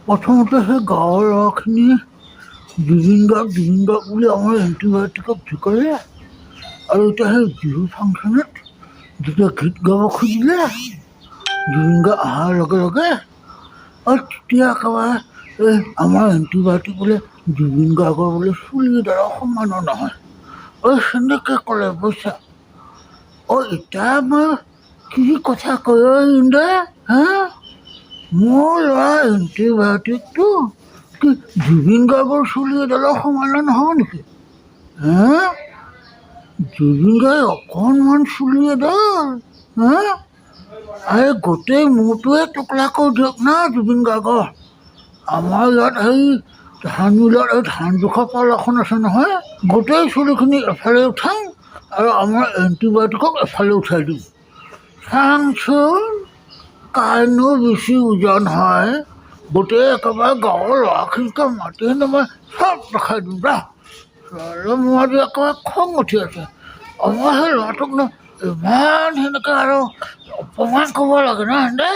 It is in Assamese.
প্ৰথমতে সেই গাঁৱৰ ল'ৰাখিনিয়ে জুবিন গাৰ্গ বুলি আমাৰ এণ্টিবায়'টিকক জোকাৰিলে আৰু এতিয়া সেই বিহু ফাংচনত যেতিয়া গীত গাব খুজিলে জুবিন গাৰ্গ অহাৰ লগে লগে আৰু তেতিয়া একেবাৰে এই আমাৰ এণ্টিবায়'টিক বোলে জুবিন গাৰ্গৰ বোলে চুলিডালৰ সমানো নহয়। সেনেকৈ ক'লে বুজিছা। এতিয়া মই কি কথা কয় ইন্দে হা মোৰ ল'ৰা এণ্টিবায়'টিকটো কি জুবিন গাৰ্গৰ চুলি এডালৰ সমানে নহয় নেকি? হা জুবিন গাৰ্গ অকণমান চুলি এডাল হা এই গোটেই মূৰটোৱে টুকলা কৰি দিয়ক না জুবিন গাৰ্গৰ। আমাৰ ইয়াত সেই ধান মিলত এই ধান জোখা পাল এখন আছে নহয়, গোটেই চুলিখিনি এফালে উঠাম আৰু আমাৰ এণ্টিবায়'টিকক এফালে উঠাই দিম। চাওঁচোন কাৰনো বেছি ওজন হয়, গোটেই একেবাৰে গাঁৱৰ ল'ৰাখিনিকে মাতি মই চব দেখাই দিম দা। মোৰ আজি একেবাৰে খং উঠি আছে। আমাৰ সেই ল'ৰাটোক ইমান সেনেকৈ আৰু অপমান কৰিব লাগে না দে।